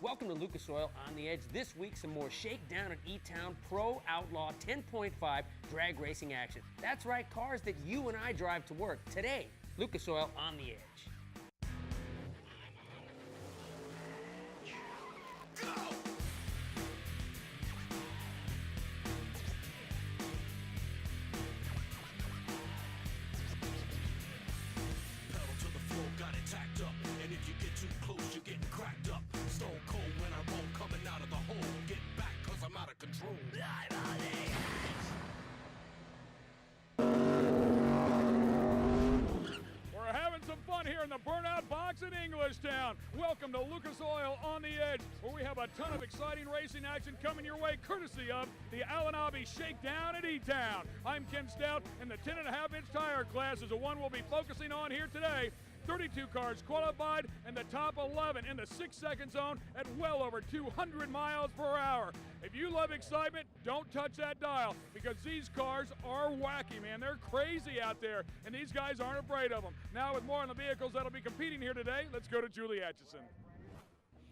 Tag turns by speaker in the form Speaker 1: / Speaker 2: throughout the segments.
Speaker 1: Welcome to Lucas Oil on the Edge. This week, some more Shakedown at E-Town Pro Outlaw 10.5 drag racing action. That's right, cars that you and I drive to work. Today, Lucas Oil on the Edge.
Speaker 2: We're having some fun here in the Burnout Box in Englishtown. Welcome to Lucas Oil on the Edge, where we have a ton of exciting racing action coming your way, courtesy of the Outlaw Shakedown at E-Town. I'm Ken Stout, and the 10.5-inch tire class is the one we'll be focusing on here today. 32 cars qualified, and the top 11 in the 6-second zone at well over 200 miles per hour. If you love excitement, don't touch that dial, because these cars are wacky, man. They're crazy out there, and these guys aren't afraid of them. Now, with more on the vehicles that'll be competing here today, let's go to Julie Atchison.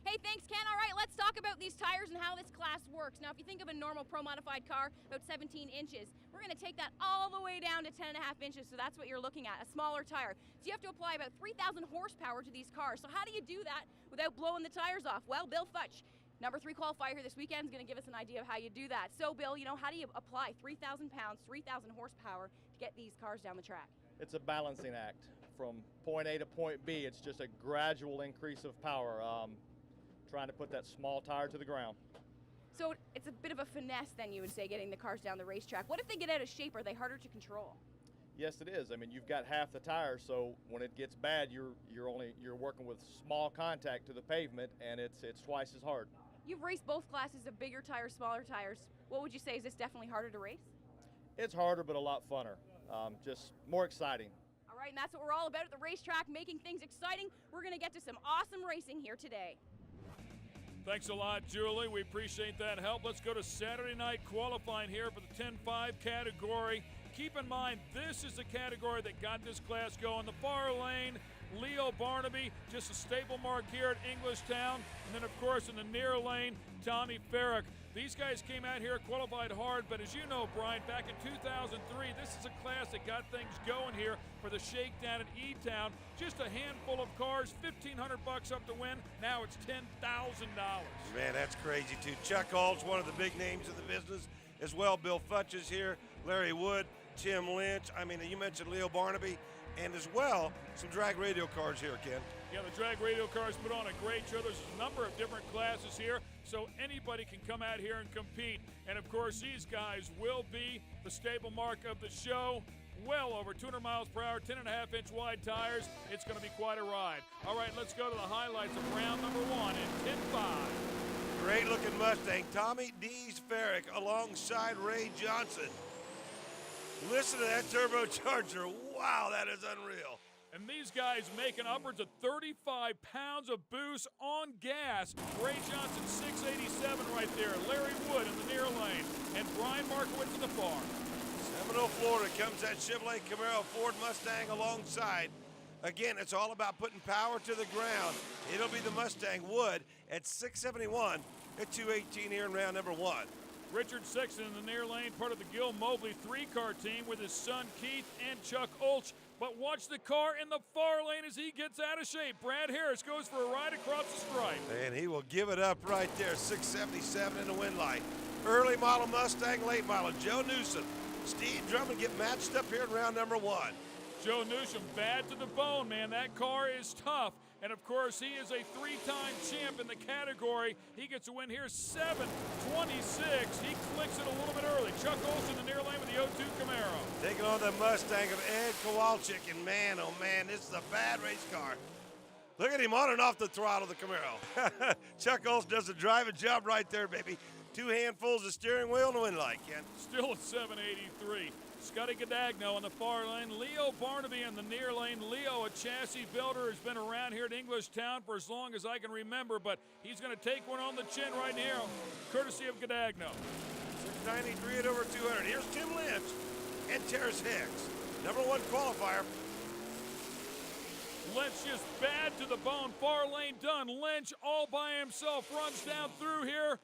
Speaker 3: Hey, thanks, Ken. All right, let's talk about these tires and how this class works. Now, if you think of a normal pro-modified car, about 17 inches, we're going to take that all the way down to 10.5 inches, so that's what you're looking at, a smaller tire. So you have to apply about 3,000 horsepower to these cars. So how do you do that without blowing the tires off? Well, Bill Futch, number 3 qualifier here this weekend, is going to give us an idea of how you do that. So, Bill, how do you apply 3,000 pounds, 3,000 horsepower to get these cars down the track?
Speaker 4: It's a balancing act. From point A to point B, it's just a gradual increase of power. Trying to put that small tire to the ground.
Speaker 3: So it's a bit of a finesse then, you would say, getting the cars down the racetrack. What if they get out of shape? Are they harder to control?
Speaker 4: Yes, it is. I mean, you've got half the tire, so when it gets bad, you're working with small contact to the pavement, and it's twice as hard.
Speaker 3: You've raced both classes of bigger tires, smaller tires. What would you say? Is this definitely harder to race?
Speaker 4: It's harder, but a lot funner. Just more exciting.
Speaker 3: All right, and that's what we're all about at the racetrack, making things exciting. We're going to get to some awesome racing here today.
Speaker 2: Thanks a lot, Julie. We appreciate that help. Let's go to Saturday night qualifying here for the 10.5 category. Keep in mind, this is the category that got this class going. The far lane, Leo Barnaby, just a staple mark here at Englishtown. And then, of course, in the near lane, Tommy Farrick. These guys came out here, qualified hard, but as you know, Brian, back in 2003, this is a class that got things going here for the Shakedown at E-Town. Just a handful of cars, $1,500 up to win. Now it's $10,000.
Speaker 5: Man, that's crazy, too. Chuck All's one of the big names of the business as well. Bill Futch is here, Larry Wood, Tim Lynch. I mean, you mentioned Leo Barnaby, and as well, some drag radial cars here, Ken.
Speaker 2: Yeah, the drag radial cars put on a great show. There's a number of different classes here, so anybody can come out here and compete. And of course, these guys will be the staple mark of the show. Well over 200 miles per hour, 10.5-inch wide tires. It's going to be quite a ride. All right, let's go to the highlights of round number 1 in 10.5.
Speaker 5: Great looking Mustang, Tommy D's Farrick alongside Ray Johnson. Listen to that turbocharger. Wow, that is unreal.
Speaker 2: And these guys making upwards of 35 pounds of boost on gas. Ray Johnson, 687 right there. Larry Wood in the near lane. And Brian Markowitz in the far.
Speaker 5: Seminole, Florida comes that Chevrolet Camaro Ford Mustang alongside. Again, it's all about putting power to the ground. It'll be the Mustang Wood at 671 at 218 here in round number 1.
Speaker 2: Richard Sexton in the near lane, part of the Gil Mobley 3-car team with his son Keith and Chuck Olch. But watch the car in the far lane as he gets out of shape. Brad Harris goes for a ride across the stripe.
Speaker 5: And he will give it up right there, 677 in the wind light. Early model Mustang, late model Joe Newsom. Steve Drummond get matched up here in round number 1.
Speaker 2: Joe Newsom, bad to the bone, man. That car is tough. And, of course, he is a 3-time champ in the category. He gets a win here, 7:26. He clicks it a little bit early. Chuck Olson in the near lane with the 02 Camaro.
Speaker 5: Taking on the Mustang of Ed Kowalczyk. And, man, oh, man, this is a bad race car. Look at him on and off the throttle, the Camaro. Chuck Olson does a driving job right there, baby. 2 handfuls of steering wheel and the wind light, Ken.
Speaker 2: Still at 783. Scotty Gadagno in the far lane. Leo Barnaby in the near lane. Leo, a chassis builder, has been around here at Englishtown for as long as I can remember, but he's going to take one on the chin right here, courtesy of Gadagno.
Speaker 5: 693 at over 200. Here's Tim Lynch and Terrace Hicks. Number 1 qualifier.
Speaker 2: Lynch just bad to the bone. Far lane done. Lynch all by himself runs down through here.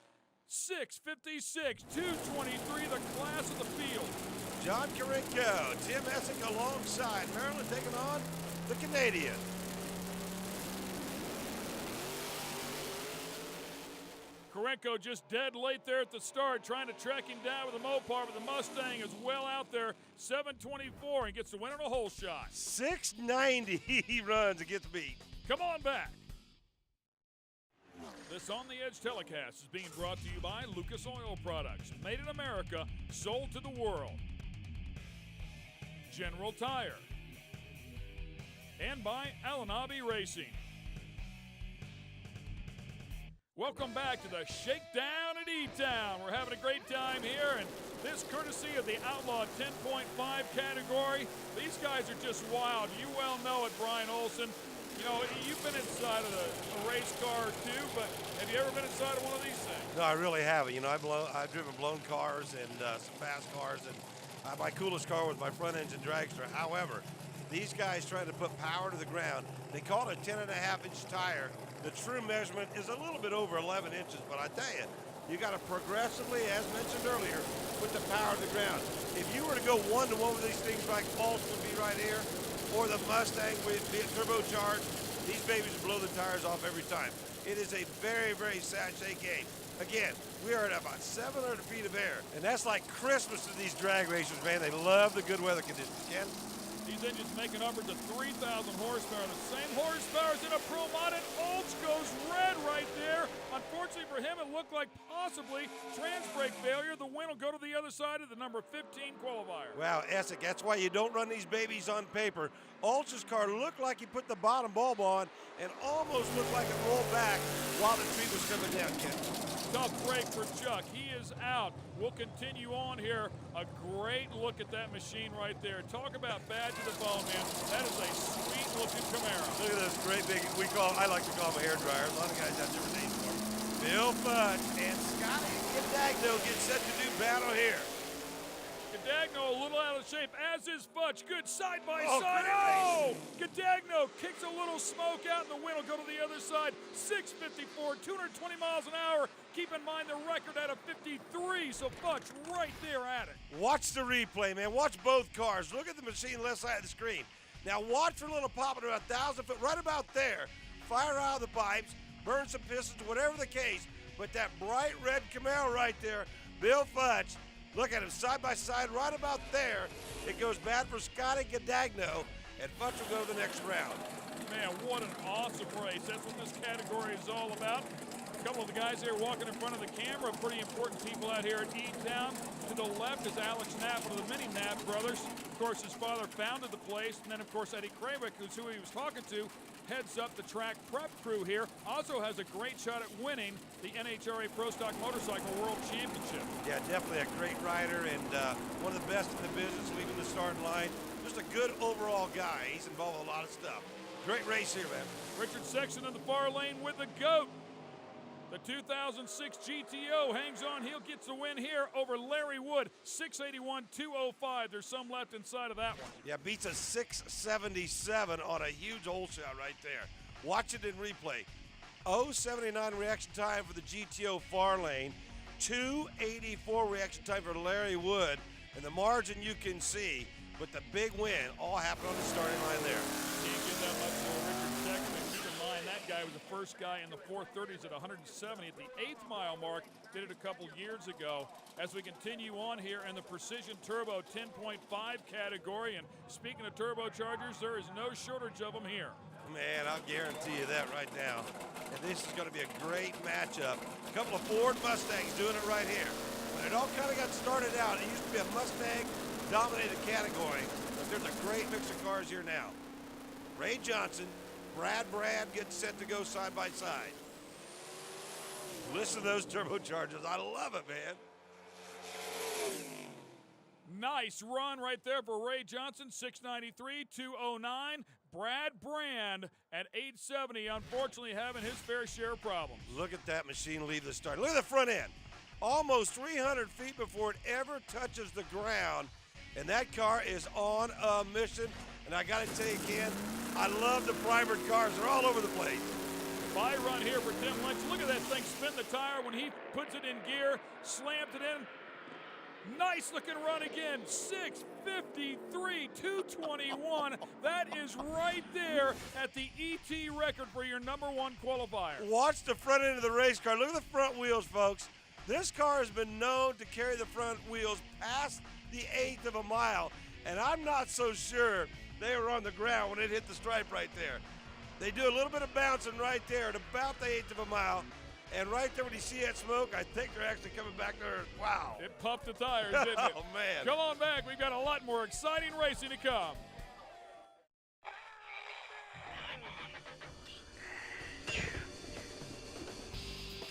Speaker 2: 6:56, 2:23, the class of the field.
Speaker 5: John Karinko, Tim Essick alongside. Maryland taking on the Canadian.
Speaker 2: Karenko just dead late there at the start, trying to track him down with a Mopar, but the Mustang is well out there. 7:24 and gets the win on a hole shot.
Speaker 5: 690 he runs and gets beat.
Speaker 2: Come on back. This On the Edge telecast is being brought to you by Lucas Oil Products, made in America, sold to the world. General Tire. And by Alanabi Racing. Welcome back to the Shakedown at E-Town. We're having a great time here, and this courtesy of the Outlaw 10.5 category. These guys are just wild. You well know it, Brian Olson. You know, you've been inside of a race car too, but have you ever been inside of one of these things?
Speaker 5: No, I really haven't. You know, I've driven blown cars and some fast cars, and my coolest car was my front engine dragster. However, these guys trying to put power to the ground. They call it a 10.5-inch tire. The true measurement is a little bit over 11 inches, but I tell you, you got to progressively, as mentioned earlier, put the power to the ground. If you were to go one-to-one with these things, like Pulse would be right here, or the Mustang with be turbocharged, these babies blow the tires off every time. It is a very, very sachet game. Again, we are at about 700 feet of air, and that's like Christmas to these drag racers, man. They love the good weather conditions. Ken?
Speaker 2: These engines making upwards of 3,000 horsepower. The same horsepower as in a Pro Mod, and Olds goes red right there. Unfortunately for him, it looked like possibly trans brake failure. The win will go to the other side of the number 15 qualifier.
Speaker 5: Wow, Essick, that's why you don't run these babies on paper. Olds' car looked like he put the bottom bulb on and almost looked like it rolled back while the tree was coming down, Ken.
Speaker 2: Tough break for Chuck. He is out. We'll continue on here. A great look at that machine right there. Talk about bad to the bone, man. That is a sweet-looking Camaro.
Speaker 5: Look at this great big, I like to call them a hairdryer. A lot of guys have different names for them. Bill Fudge and Scotty Gadagno get set to do battle here.
Speaker 2: Gadagno a little out of shape, as is Fudge. Good side-by-side. Oh! Gadagno kicks a little smoke out, and the win will go to the other side. 6:54, 220 miles an hour. Keep in mind the record at a 53, so Fudge right there at it.
Speaker 5: Watch the replay, man. Watch both cars. Look at the machine left side of the screen. Now watch for a little pop at about 1,000 foot, right about there. Fire out of the pipes, burn some pistons, whatever the case. But that bright red Camaro right there, Bill Fudge, look at him side by side, right about there. It goes bad for Scotty Gadagno, and Fudge will go to the next round.
Speaker 2: Man, what an awesome race. That's what this category is all about. A couple of the guys here walking in front of the camera, pretty important people out here at E-Town. To the left is Alex Knapp, one of the many Knapp brothers. Of course, his father founded the place, and then, of course, Eddie Krawick, who's who he was talking to, heads up the track prep crew here. Also has a great shot at winning the NHRA Pro Stock Motorcycle World Championship.
Speaker 5: Yeah, definitely a great rider and one of the best in the business, leaving the starting line. Just a good overall guy. He's involved with a lot of stuff. Great race here, man. Richard
Speaker 2: Sexton in the far lane with the GOAT. The 2006 GTO hangs on. He'll get the win here over Larry Wood. 681-205. There's some left inside of that one.
Speaker 5: Yeah, beats a 677 on a huge hole shot right there. Watch it in replay. 0.79 reaction time for the GTO far lane. 2.84 reaction time for Larry Wood. And the margin you can see, but the big win all happened on the starting line there.
Speaker 2: Can't get that much for Richard Sexton. Keep in mind, that guy was the first guy in the 430s at 170 at the 8th mile mark. Did it a couple years ago. As we continue on here in the Precision Turbo 10.5 category, and speaking of turbochargers, there is no shortage of them here.
Speaker 5: Man, I'll guarantee you that right now. And this is going to be a great matchup. A couple of Ford Mustangs doing it right here. When it all kind of got started out, it used to be a Mustang-dominated category, but there's a great mix of cars here now. Ray Johnson, Brad gets set to go side by side. Listen to those turbochargers. I love it, man.
Speaker 2: Nice run right there for Ray Johnson, 693, 209. Brad Brand at 870, unfortunately having his fair share of problems.
Speaker 5: Look at that machine leave the start. Look at the front end. Almost 300 feet before it ever touches the ground. And that car is on a mission. And And I got to tell you, Ken, I love the primered cars. They're all over the place.
Speaker 2: By run here for Tim Lynch. Look at that thing spin the tire when he puts it in gear, slams it in. Nice looking run again. 6:53, 2:21. That is right there at the ET record for your #1 qualifier.
Speaker 5: Watch the front end of the race car. Look at the front wheels, folks. This car has been known to carry the front wheels past the 1/8 of a mile, and I'm not so sure they were on the ground when it hit the stripe right there. They do a little bit of bouncing right there at about the 1/8 of a mile, and right there when you see that smoke, I think they're actually coming back to earth. Wow.
Speaker 2: It puffed the tires, didn't it?
Speaker 5: Oh, man.
Speaker 2: Come on back. We've got a lot more exciting racing to come.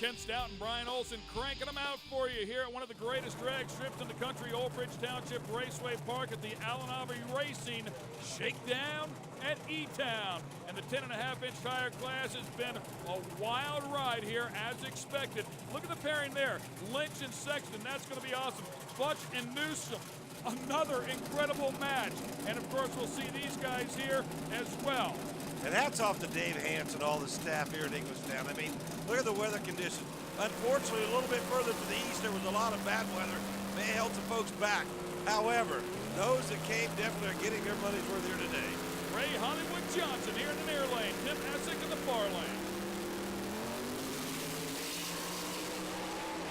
Speaker 2: Ken Stout and Brian Olson cranking them out for you here at one of the greatest drag strips in the country, Old Bridge Township Raceway Park at the Outlaw Racing Shakedown at E-Town. And the 10.5-inch tire class has been a wild ride here as expected. Look at the pairing there, Lynch and Sexton. That's going to be awesome. Butch and Newsom, another incredible match. And of course, we'll see these guys here as well.
Speaker 5: And hats off to Dave Hance and all the staff here at Englishtown. I mean, look at the weather conditions. Unfortunately, a little bit further to the east, there was a lot of bad weather. May have held some folks back. However, those that came definitely are getting their money's worth here today.
Speaker 2: Ray Hollywood Johnson here in the near lane. Tim Essick in the far lane.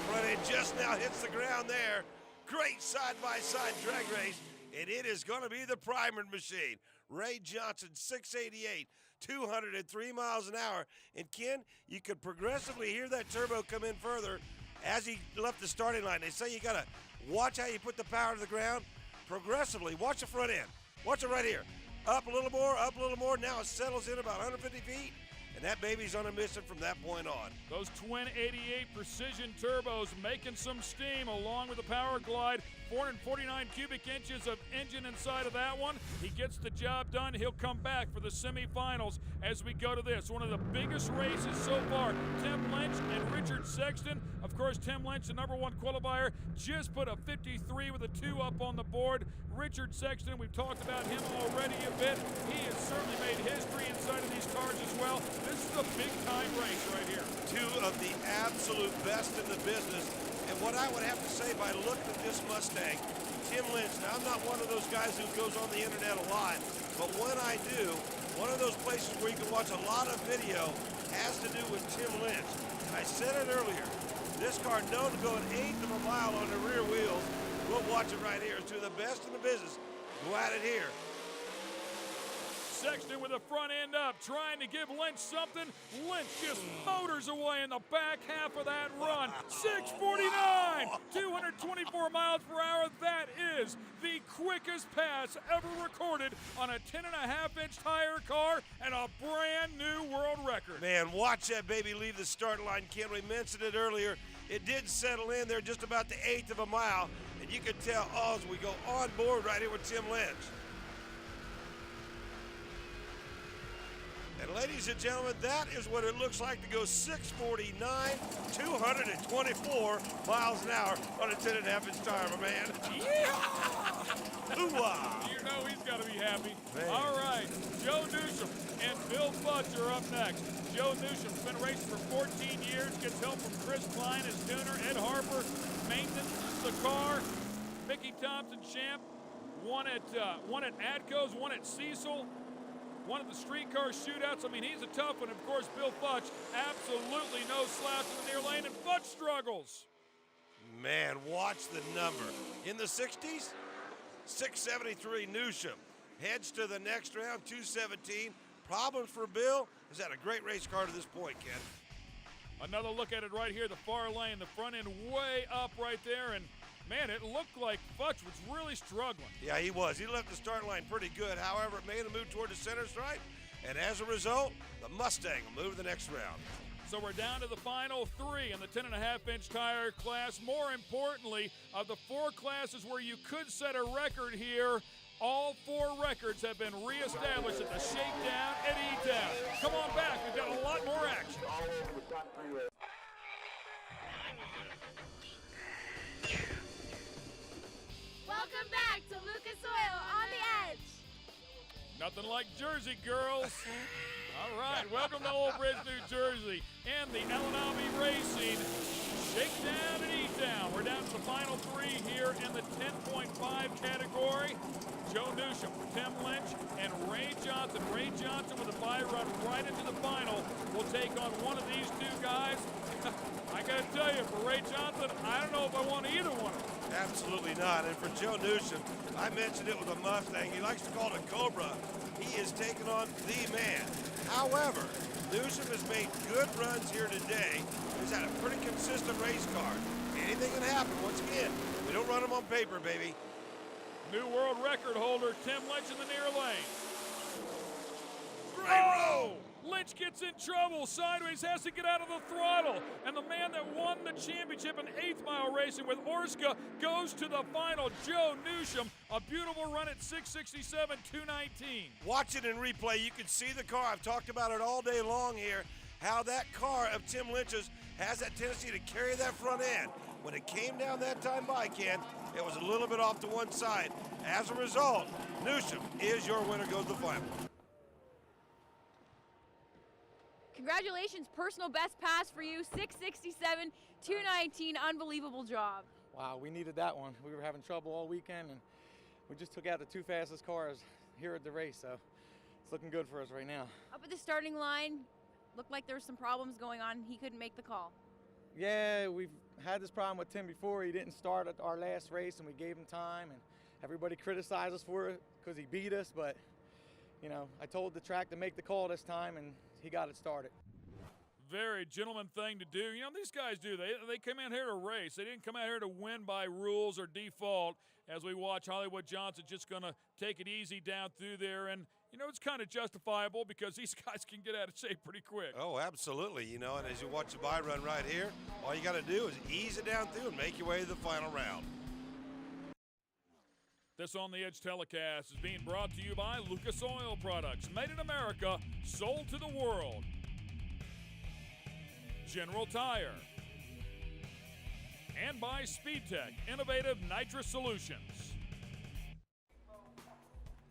Speaker 5: Front end just now hits the ground there. Great side-by-side drag race. And it is going to be the primered machine. Ray Johnson, 688, 203 miles an hour. And Ken, you could progressively hear that turbo come in further as he left the starting line. They say you got to watch how you put the power to the ground. Progressively, watch the front end. Watch it right here. Up a little more, up a little more. Now it settles in about 150 feet. And that baby's on a mission from that point on.
Speaker 2: Those twin 88 precision turbos making some steam along with the Power Glide. 449 cubic inches of engine inside of that one. He gets the job done. He'll come back for the semifinals as we go to this. One of the biggest races so far. Tim Lynch and Richard Sexton. Of course, Tim Lynch, the #1 qualifier, just put a 53 with a 2 up on the board. Richard Sexton, we've talked about him already a bit. He has certainly made history inside of these cars as well. This is a big-time race right here.
Speaker 5: Two of the absolute best in the business. And what I would have to say by looking at this Mustang, Tim Lynch, now I'm not one of those guys who goes on the internet a lot, but when I do, one of those places where you can watch a lot of video has to do with Tim Lynch. And I said it earlier, this car known to go an 1/8 of a mile on the rear wheels. We'll watch it right here. It's two of the best in the business. Go at it here.
Speaker 2: Sexton with the front end up, trying to give Lynch something. Lynch just motors away in the back half of that run. 6:49, 224 miles per hour. That is the quickest pass ever recorded on a 10.5-inch tire car and a brand new world record.
Speaker 5: Man, watch that baby leave the start line, Ken. We mentioned it earlier. It did settle in there just about the 1/8 of a mile, and you could tell, as we go on board right here with Tim Lynch. And ladies and gentlemen, that is what it looks like to go 649, 224 miles an hour on a 10.5-inch tire, my man.
Speaker 2: Yeah!
Speaker 5: Hoo-wah!
Speaker 2: You know he's got to be happy.
Speaker 5: Man.
Speaker 2: All right, Joe Newsom and Bill Butch are up next. Joe Newsom's been racing for 14 years, gets help from Chris Klein, his tuner, Ed Harper, maintenances the car. Mickey Thompson champ, one at Adco's, one at Cecil. One of the streetcar shootouts. I mean, he's a tough one. Of course, Bill Butch, absolutely no slouch in the near lane, and Butch struggles.
Speaker 5: Man, watch the number. In the 60s, 673 Newsham. Heads to the next round, 217. Problems for Bill. He's had a great race car to this point, Ken.
Speaker 2: Another look at it right here, the far lane, the front end way up right there, and man, it looked like Butch was really struggling.
Speaker 5: Yeah, he was. He left the start line pretty good. However, it made him move toward the center stripe. And as a result, the Mustang will move to the next round.
Speaker 2: So we're down to the final 3 in the 10.5-inch tire class. More importantly, of the 4 classes where you could set a record here, all 4 records have been reestablished at the Shakedown at E-Town. Come on back. We've got a lot more action.
Speaker 3: Welcome back to Lucas Oil on the Edge.
Speaker 2: Nothing like Jersey girls. All right, welcome to Old Bridge, New Jersey, and the Alanabi Racing Shakedown and E-Town. We're down to the final three here in the 10.5 category. Joe Newsham, Tim Lynch, and Ray Johnson. Ray Johnson with a bye run right into the final will take on one of these two guys. I got to tell you, for Ray Johnson, I don't know if I want either one of them.
Speaker 5: Absolutely not. And for Joe Newsham, I mentioned it with a Mustang. He likes to call it a Cobra. He is taking on the man. However, Newsham has made good runs here today. He's had a pretty consistent race car. Anything can happen. Once again, we don't run them on paper, baby.
Speaker 2: New world record holder Tim Lynch in the near lane.
Speaker 5: Great roll!
Speaker 2: Lynch gets in trouble, sideways, has to get out of the throttle. And the man that won the championship in 8th mile racing with Orska goes to the final, Joe Newsham. A beautiful run at 667, 219.
Speaker 5: Watch it in replay. You can see the car. I've talked about it all day long here, how that car of Tim Lynch's has that tendency to carry that front end. When it came down that time by, Ken, it was a little bit off to one side. As a result, Newsham is your winner, goes to the final.
Speaker 3: Congratulations, personal best pass for you, 667, 219, unbelievable job.
Speaker 6: Wow, we needed that one. We were having trouble all weekend, and we just took out the two fastest cars here at the race, so it's looking good for us right now.
Speaker 3: Up at the starting line, looked like there were some problems going on. He couldn't make the call.
Speaker 6: Yeah, we've had this problem with Tim before. He didn't start at our last race, and we gave him time, and everybody criticized us for it because he beat us, but, you know, I told the track to make the call this time, and he got it started.
Speaker 2: Very gentleman thing to do. You know, these guys do. They come out here to race. They didn't come out here to win by rules or default. As we watch Hollywood Johnson just going to take it easy down through there. And, you know, it's kind of justifiable because these guys can get out of shape pretty quick.
Speaker 5: Oh, absolutely. You know, and as you watch the bye run right here, all you got to do is ease it down through and make your way to the final round.
Speaker 2: This On the Edge telecast is being brought to you by Lucas Oil Products, made in America, sold to the world. General Tire. And by SpeedTech, innovative nitrous solutions.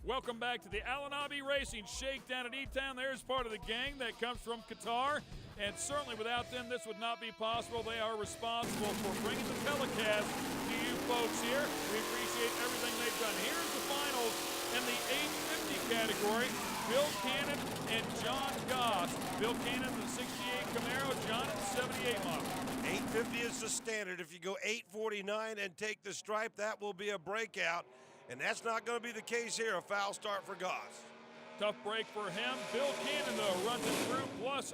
Speaker 2: Welcome back to the Alanabi Racing Shakedown at E-Town. There's part of the gang that comes from Qatar, and certainly without them, this would not be possible. They are responsible for bringing the telecast to you folks here. We appreciate everything they've done. Here's the finals in the 850 category. Bill Cannon and John Goss. Bill Cannon in the 68 Camaro, John in the 78 model.
Speaker 5: 850 is the standard. If you go 849 and take the stripe, that will be a breakout. And that's not going to be the case here. A foul start for Goss.
Speaker 2: Tough break for him. Bill Cannon, though, runs it through plus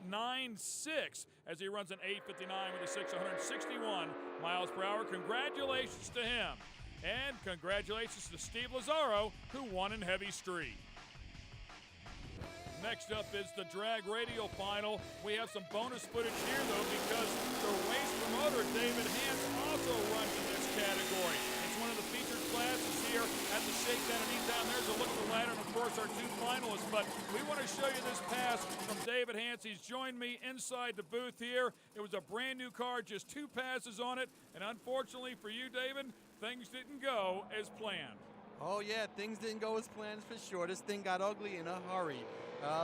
Speaker 2: 096 as he runs an 859 with a 661 miles per hour. Congratulations to him. And congratulations to Steve Lazzaro, who won in Heavy Street. Next up is the drag radial final. We have some bonus footage here, though, because the race promoter, David Hans, also runs in this category. It's one of the featured classes here at the Shakedown in E-Town. There's a look at the ladder, and, of course, our two finalists. But we want to show you this pass from David Hans. He's joined me inside the booth here. It was a brand-new car, just 2 passes on it. And unfortunately for you, David, things didn't go as planned.
Speaker 7: Oh, yeah, things didn't go as planned for sure. This thing got ugly in a hurry.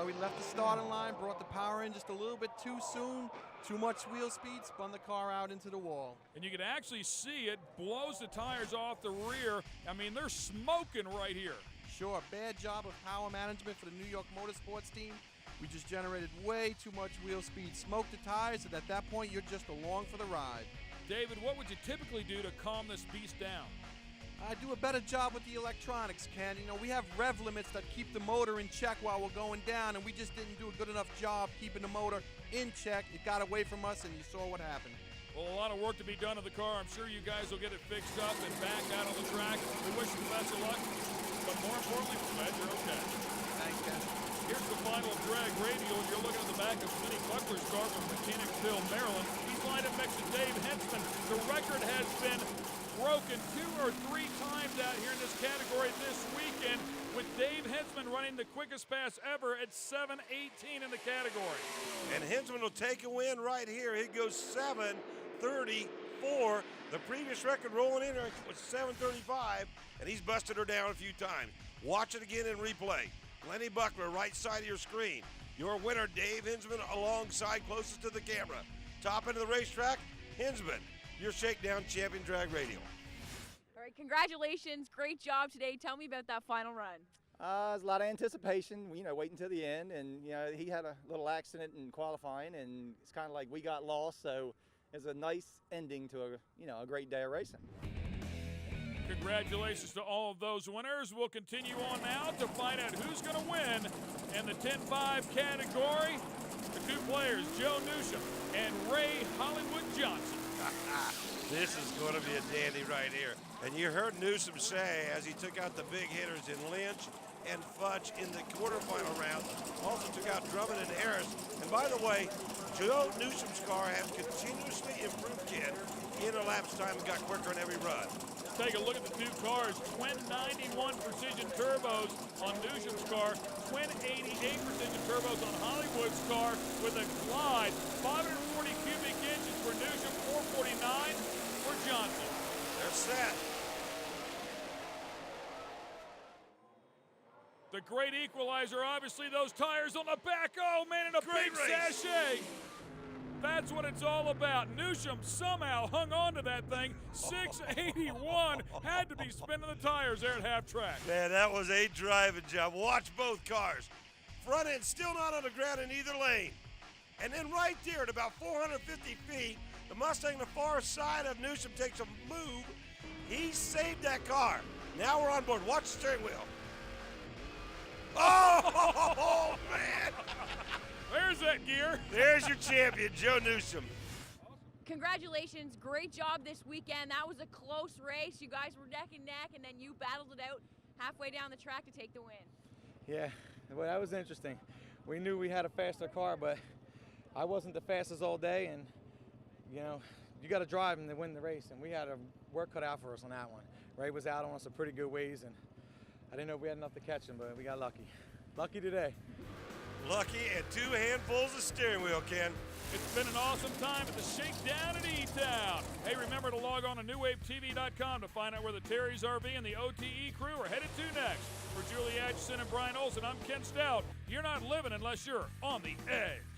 Speaker 7: We left the starting line, brought the power in just a little bit too soon. Too much wheel speed, spun the car out into the wall.
Speaker 2: And you can actually see it blows the tires off the rear. I mean, they're smoking right here.
Speaker 7: Sure, bad job of power management for the New York Motorsports team. We just generated way too much wheel speed, smoked the tires, and at that point, you're just along for the ride.
Speaker 2: David, what would you typically do to calm this beast down?
Speaker 7: I do a better job with the electronics, Ken. You know, we have rev limits that keep the motor in check while we're going down, and we just didn't do a good enough job keeping the motor in check. It got away from us, and you saw what happened.
Speaker 2: Well, a lot of work to be done to the car. I'm sure you guys will get it fixed up and back out on the track. We wish you the best of luck, but more importantly, we're glad you're okay.
Speaker 7: Thanks, Ken.
Speaker 2: Here's the final drag radial. You're looking at the back of Vinnie Buckler's car from Mechanicsville, Maryland. He's lined up next to Dave Hensman. The record has been broken 2 or 3 times out here in this category this weekend, with Dave Hensman running the quickest pass ever at 7:18 in the category.
Speaker 5: And Hensman will take a win right here. He goes 7:34. The previous record rolling in was 7:35, and he's busted her down a few times. Watch it again in replay. Lenny Buckler, right side of your screen. Your winner, Dave Hinsman, alongside closest to the camera. Top end of the racetrack, Hinsman, your Shakedown champion drag radial.
Speaker 3: All right, congratulations. Great job today. Tell me about that final run.
Speaker 8: There's a lot of anticipation, waiting till the end, and he had a little accident in qualifying, and it's kind of like we got lost, so it's a nice ending to a great day of racing.
Speaker 2: Congratulations to all of those winners. We'll continue on now to find out who's going to win in the 10-5 category. The two players, Joe Newsom and Ray Hollywood Johnson.
Speaker 5: This is going to be a dandy right here. And you heard Newsom say, as he took out the big hitters in Lynch and Fudge in the quarterfinal round, also took out Drummond and Harris. And by the way, Joe Newsom's car has continuously improved, Ken, in elapsed time and got quicker in every run.
Speaker 2: Take a look at the two cars. Twin 91 precision turbos on Newsom's car, twin 88 precision turbos on Hollywood's car with a glide. 540 cubic inches for Newsom, 449 for Johnson.
Speaker 5: They're set.
Speaker 2: The great equalizer, obviously, those tires on the back. Oh, man, in a
Speaker 5: Great
Speaker 2: big
Speaker 5: race.
Speaker 2: sachet. That's what it's all about. Newsom somehow hung on to that thing. 681 had to be spinning the tires there at half track.
Speaker 5: Man, that was a driving job. Watch both cars. Front end still not on the ground in either lane. And then right there at about 450 feet, the Mustang on the far side of Newsom takes a move. He saved that car. Now we're on board. Watch the steering wheel. Oh, man.
Speaker 2: There's that gear.
Speaker 5: There's your champion, Joe Newsom.
Speaker 3: Congratulations. Great job this weekend. That was a close race. You guys were neck and neck, and then you battled it out halfway down the track to take the win.
Speaker 6: Yeah, well, that was interesting. We knew we had a faster car, but I wasn't the fastest all day, and you got to drive them to win the race, and we had a work cut out for us on that one. Ray was out on us a pretty good ways, and I didn't know if we had enough to catch him, but we got lucky. Lucky today.
Speaker 5: Lucky and 2 handfuls of steering wheel, Ken.
Speaker 2: It's been an awesome time at the Shakedown at E-Town. Hey, remember to log on to NewWaveTV.com to find out where the Terry's RV and the OTE crew are headed to next. For Julie Atchison and Brian Olson, I'm Ken Stout. You're not living unless you're on the edge.